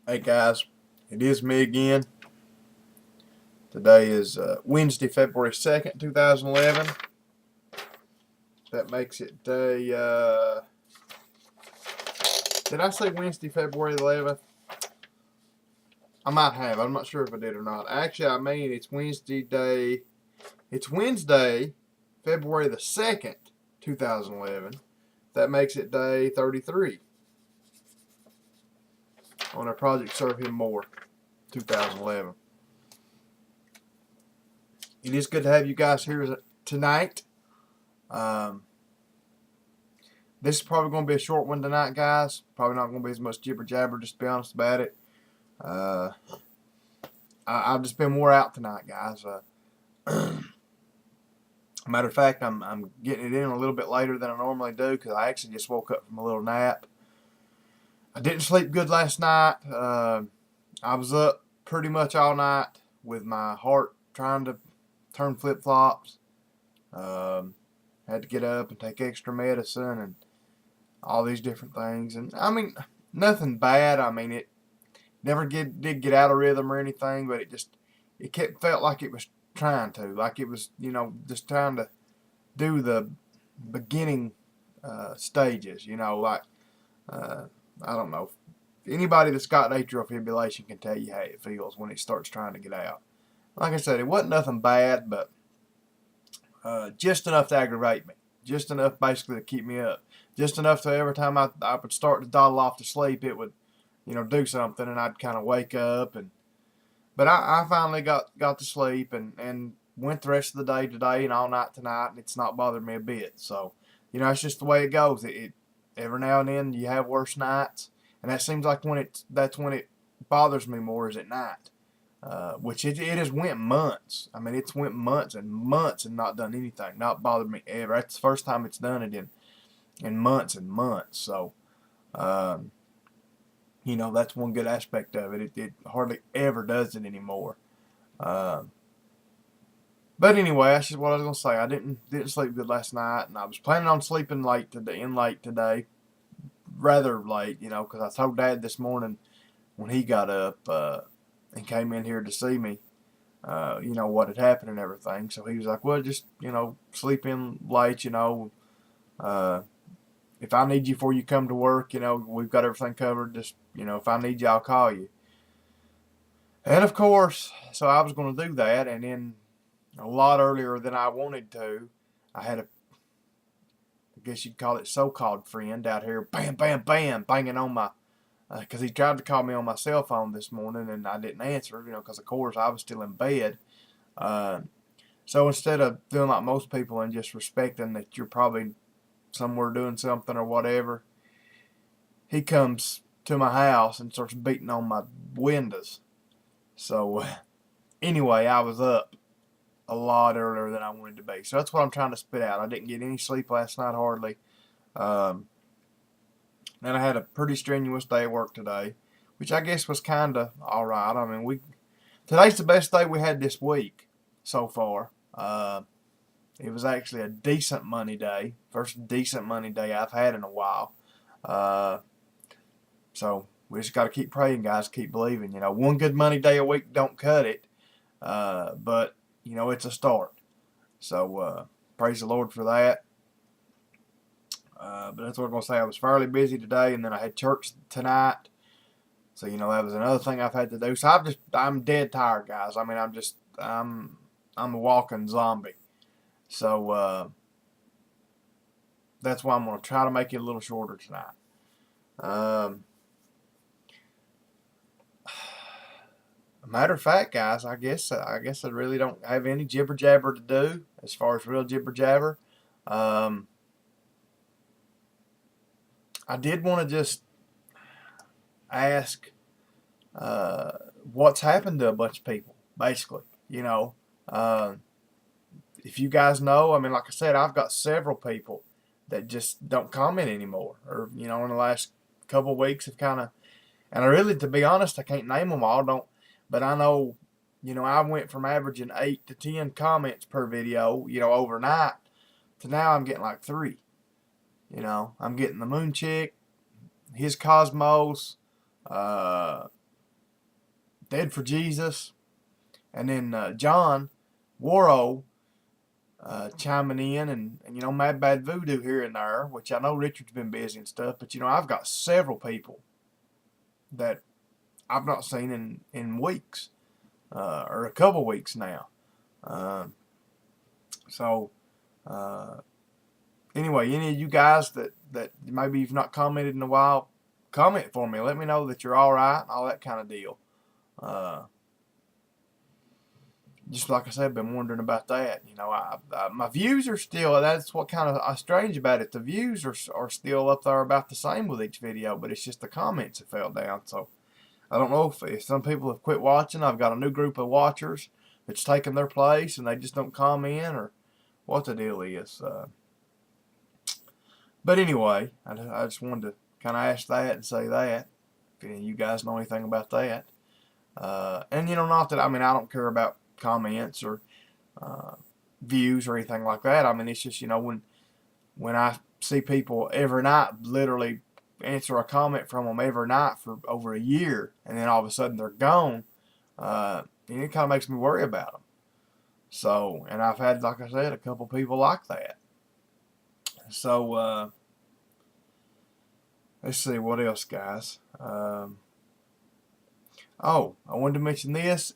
Hey guys, it is me again. Today is Wednesday, February 2nd, 2011. That makes it day, did I say Wednesday, February 11th? I might have. I'm not sure if I did or not. Actually, I mean it's Wednesday, February the 2nd, 2011. That makes it day 33 on our Project Serve Him More 2011. It is good to have you guys here tonight. This is probably going to be a short one tonight, guys. Probably not going to be as much jibber jabber, just to be honest about it. I've just been more out tonight, guys. Matter of fact, I'm getting it in a little bit later than I normally do because I actually just woke up from a little nap. I didn't sleep good last night. I was up pretty much all night with my heart trying to turn flip-flops. Had to get up and take extra medicine and all these different things. And I mean, nothing bad. I mean, it never did get out of rhythm or anything, but it felt like it was trying to, like it was, just trying to do the beginning stages, like, I don't know. Anybody that's got atrial fibrillation can tell you how it feels when it starts trying to get out. Like I said, it wasn't nothing bad, but just enough to aggravate me. Just enough basically to keep me up. Just enough to every time I would start to dawdle off to sleep, it would, do something, and I'd kind of wake up. But I finally got to sleep and went the rest of the day today and all night tonight, and it's not bothered me a bit. So, it's just the way it goes. It every now and then you have worse nights, and that seems like that's when it bothers me more is at night. Which it has went months. I mean, it's went months and months and not done anything. Not bothered me ever. That's the first time it's done it in months and months. So, that's one good aspect of it. It hardly ever does it anymore. But anyway, that's just what I was gonna say. I didn't sleep good last night, and I was planning on sleeping late today, rather late, because I told Dad this morning when he got up and came in here to see me, what had happened and everything. So he was like, well, just, sleep in late, if I need you before you come to work, we've got everything covered. Just, if I need you, I'll call you. And of course, so I was going to do that. And then a lot earlier than I wanted to, I had I guess you'd call it so-called friend out here, bam, bam, bam, banging on my, because he tried to call me on my cell phone this morning and I didn't answer, because of course I was still in bed. Uh, so instead of doing like most people and just respecting that you're probably somewhere doing something or whatever, he comes to my house and starts beating on my windows. So anyway, I was up a lot earlier than I wanted to be. So that's what I'm trying to spit out. I didn't get any sleep last night hardly. Um, and I had a pretty strenuous day at work today, which I guess was kind of all right. I mean, today's the best day we had this week so far. It was actually a decent money day, first decent money day I've had in a while. Uh, so we just got to keep praying, guys. Keep believing. One good money day a week don't cut it, but it's a start. So praise the Lord for that. But that's what I'm gonna say. I was fairly busy today, and then I had church tonight. So that was another thing I've had to do. So I'm dead tired, guys. I mean, I'm a walking zombie. So that's why I'm gonna try to make it a little shorter tonight. Um, Matter of fact, guys, I guess I really don't have any jibber jabber to do as far as real jibber jabber. Um, I did want to just ask what's happened to a bunch of people, basically. Uh, if you guys know, I mean, like I said, I've got several people that just don't comment anymore, or in the last couple of weeks have kind of, and I really, to be honest, I can't name them all. Don't, but I know, I went from averaging 8 to 10 comments per video, overnight, to now I'm getting like 3. I'm getting the Moon Chick, his Cosmos, Dead for Jesus. And then John Warrow chiming in, and Mad Bad Voodoo here and there, which I know Richard's been busy and stuff, but I've got several people that I've not seen in weeks, or a couple weeks now. So anyway, any of you guys that maybe you've not commented in a while, comment for me. Let me know that you're all right, all that kind of deal. Just like I said, I've been wondering about that. My views are still, that's what kind of strange about it. The views are still up there about the same with each video, but it's just the comments that fell down. So I don't know if some people have quit watching. I've got a new group of watchers that's taken their place and they just don't comment, or what the deal is. But anyway, I just wanted to kind of ask that and say that. If any of you guys know anything about that. And not that, I don't care about comments or views or anything like that. It's just, when I see people every night literally answer a comment from them every night for over a year, and then all of a sudden they're gone, it kind of makes me worry about them. So, and I've had, like I said, a couple people like that. So, let's see, what else, guys? Oh, I wanted to mention this.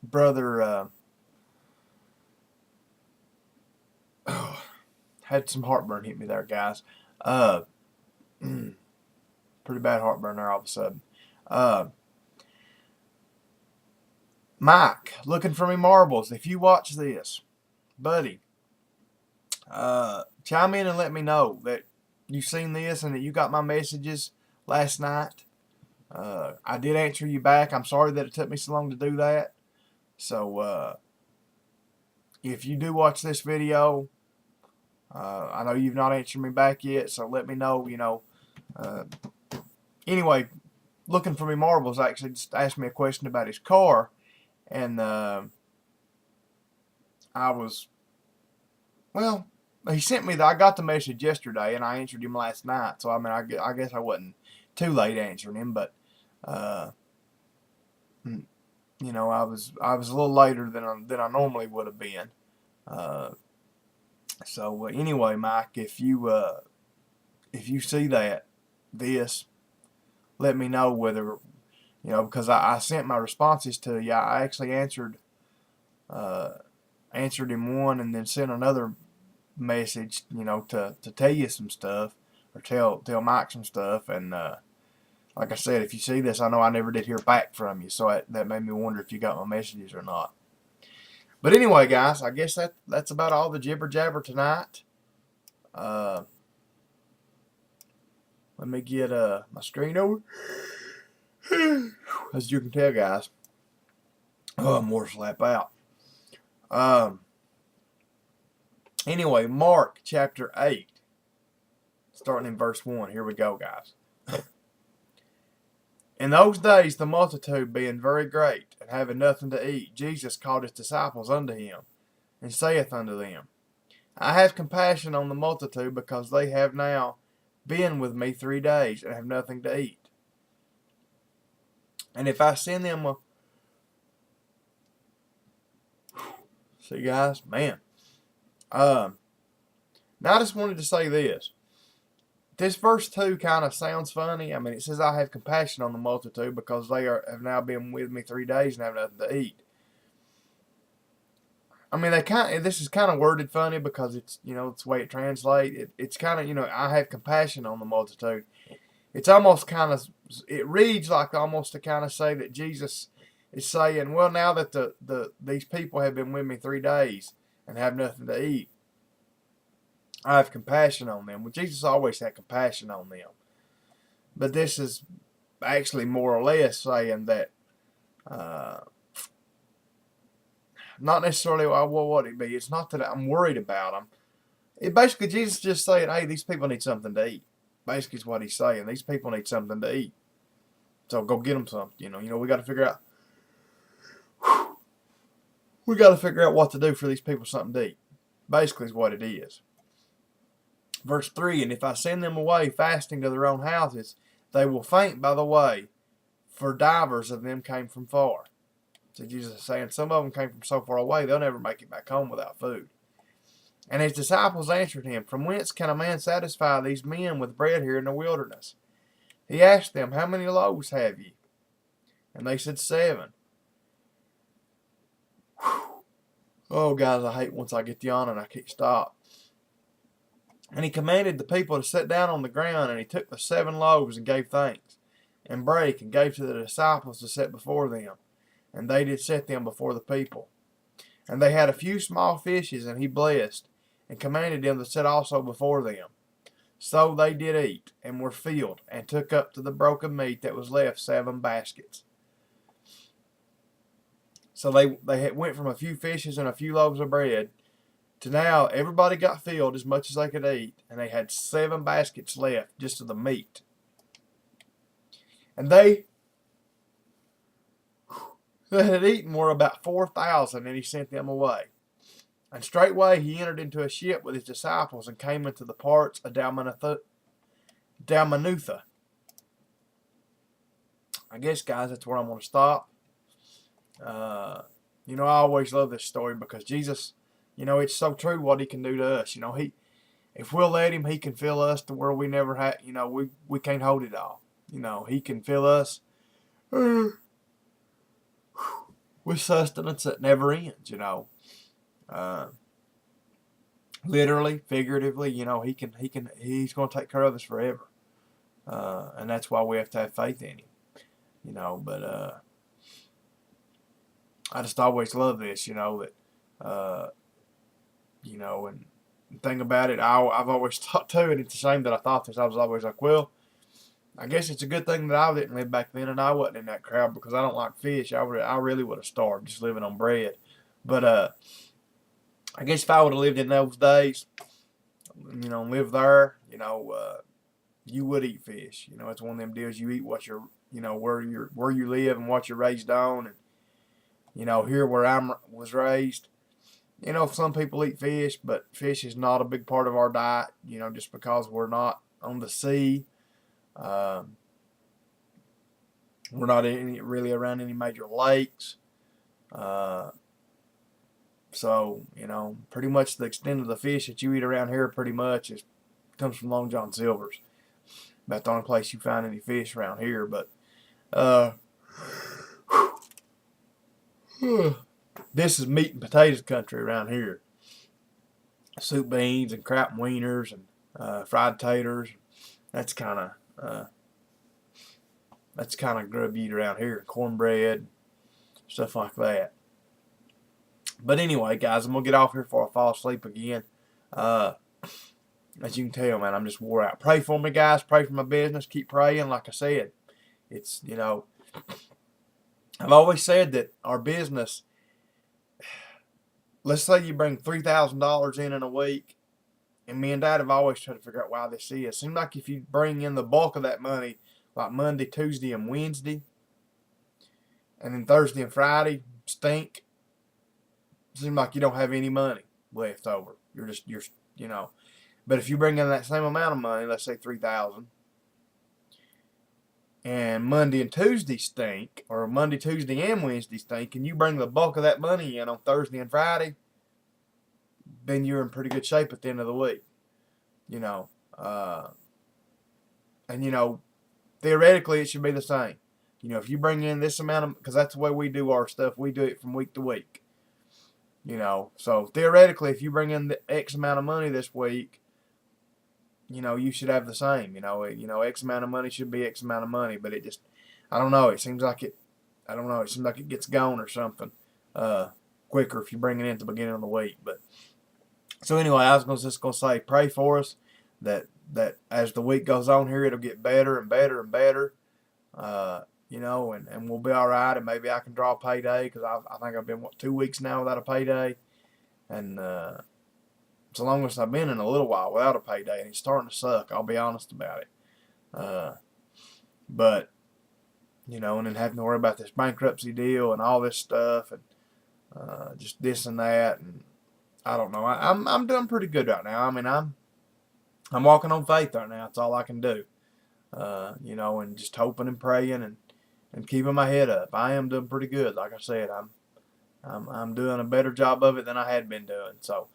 Brother, had some heartburn hit me there, guys. Pretty bad heartburn there all of a sudden. Mike, looking for me marbles. If you watch this, buddy, chime in and let me know that you've seen this and that you got my messages last night. I did answer you back. I'm sorry that it took me so long to do that. So, if you do watch this video, I know you've not answered me back yet, so let me know, anyway, looking for me marbles actually just asked me a question about his car, and he sent me I got the message yesterday, and I answered him last night, so I guess I wasn't too late answering him, but I was a little later than I normally would have been. So anyway, Mike, if you see this, let me know whether because I sent my responses to you. I actually answered him one, and then sent another message, to tell you some stuff, or tell Mike some stuff, and like I said, if you see this, I know I never did hear back from you, so that made me wonder if you got my messages or not. But anyway, guys, I guess that's about all the jibber jabber tonight. Let me get my screen over. As you can tell, guys, I'm more slap out. Anyway, Mark chapter 8, starting in verse 1. Here we go, guys. In those days, the multitude being very great, and having nothing to eat, Jesus called his disciples unto him, and saith unto them, I have compassion on the multitude, because they have now been with me 3 days, and have nothing to eat. And if I send them see, guys, man. Now I just wanted to say this. This verse 2 kind of sounds funny. It says, I have compassion on the multitude, because they have now been with me 3 days and have nothing to eat. This is kind of worded funny, because it's, it's the way it translates. It's kind of, I have compassion on the multitude. It's almost kind of, it reads like almost to kind of say that Jesus is saying, well, now that these people have been with me 3 days and have nothing to eat, I have compassion on them. Well, Jesus always had compassion on them. But this is actually more or less saying that, not necessarily, well, what would it be? It's not that I'm worried about them. Basically, Jesus is just saying, hey, these people need something to eat. Basically is what he's saying. These people need something to eat. So go get them something. We got to figure out, what to do for these people something to eat. Basically is what it is. Verse 3, and if I send them away fasting to their own houses, they will faint by the way, for divers of them came from far. So Jesus is saying some of them came from so far away, they'll never make it back home without food. And his disciples answered him, From whence can a man satisfy these men with bread here in the wilderness? He asked them, How many loaves have ye? And they said, 7. Whew. Oh, guys, I hate once I get yawning, I can't stop. And he commanded the people to sit down on the ground, and he took the 7 loaves and gave thanks, and brake, and gave to the disciples to set before them. And they did set them before the people. And they had a few small fishes, and he blessed, and commanded them to set also before them. So they did eat, and were filled, and took up to the broken meat that was left 7 baskets. So they went from a few fishes and a few loaves of bread to now everybody got filled as much as they could eat, and they had 7 baskets left just of the meat. And they had eaten were about 4,000, and he sent them away. And straightway he entered into a ship with his disciples, and came into the parts of Dalmanutha. I guess, guys, that's where I'm going to stop. I always love this story because Jesus, it's so true what he can do to us. If we'll let him, he can fill us to where we never had, we can't hold it all. He can fill us with sustenance that never ends, literally, figuratively, he's going to take care of us forever. And that's why we have to have faith in him, but, I just always love this, that, and the thing about it, I've always thought too, and it's a shame that I thought this. I was always like, well, I guess it's a good thing that I didn't live back then, and I wasn't in that crowd because I don't like fish. I really would have starved just living on bread. But I guess if I would have lived in those days, lived there, you would eat fish. It's one of them deals. You eat what you're, where you live and what you're raised on, and here where I was raised, some people eat fish, but fish is not a big part of our diet, just because we're not on the sea. We're not really around any major lakes. So, pretty much the extent of the fish that you eat around here pretty much comes from Long John Silver's. About the only place you find any fish around here, but this is meat and potatoes country around here. Soup beans and crap and wieners and fried taters. That's kind of grub you eat around here. Cornbread, stuff like that. But anyway, guys, I'm gonna get off here before I fall asleep again. As you can tell, man, I'm just wore out. Pray for me, guys. Pray for my business. Keep praying. Like I said, it's I've always said that our business, let's say you bring $3,000 in a week, and me and Dad have always tried to figure out why this is. It seems like if you bring in the bulk of that money, like Monday, Tuesday, and Wednesday, and then Thursday and Friday stink, it seems like you don't have any money left over. You're But if you bring in that same amount of money, let's say $3,000, and Monday and Tuesday stink, or Monday, Tuesday, and Wednesday stink, and you bring the bulk of that money in on Thursday and Friday, then you're in pretty good shape at the end of the week. And theoretically it should be the same. If you bring in this amount of, because that's the way we do our stuff, we do it from week to week. So theoretically, if you bring in the X amount of money this week, you should have the same. X amount of money should be X amount of money, but I don't know. It seems like it gets gone or something quicker if you bring it in at the beginning of the week. But so anyway, I was just gonna say, pray for us that as the week goes on here, it'll get better and better and better. And we'll be all right. And maybe I can draw a payday because I think I've been 2 weeks now without a payday, and it's the longest I've been in a little while without a payday, and it's starting to suck. I'll be honest about it. But and then having to worry about this bankruptcy deal and all this stuff, and just this and that, and I don't know. I'm doing pretty good right now. I mean, I'm walking on faith right now. That's all I can do. And just hoping and praying, and and keeping my head up. I am doing pretty good. Like I said, I'm doing a better job of it than I had been doing. So,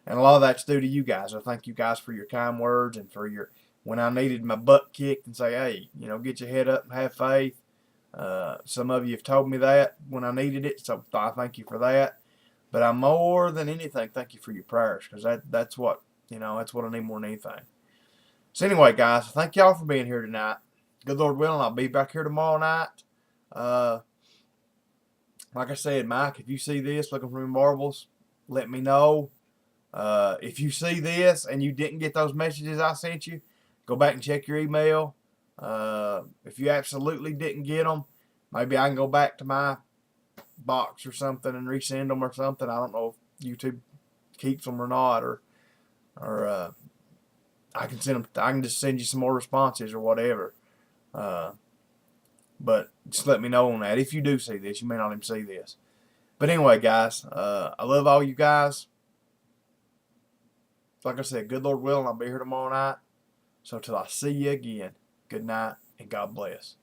and a lot of that's due to you guys. I thank you guys for your kind words and for your when I needed my butt kicked and say, hey, get your head up and have faith. Some of you have told me that when I needed it, so I thank you for that. But I more than anything thank you for your prayers, because that's what that's what I need more than anything. So anyway, guys, thank y'all for being here tonight. Good Lord willing, I'll be back here tomorrow night. Uh, like I said, Mike, if you see this looking for marbles, let me know. If you see this and you didn't get those messages I sent you, go back and check your email. If you absolutely didn't get them, maybe I can go back to my box or something and resend them or something. I don't know if YouTube keeps them or not, or I can send them. I can just send you some more responses or whatever. But just let me know on that. If you do see this, you may not even see this. But anyway, guys, I love all you guys. Like I said, good Lord willing, I'll be here tomorrow night. So till I see you again, good night and God bless.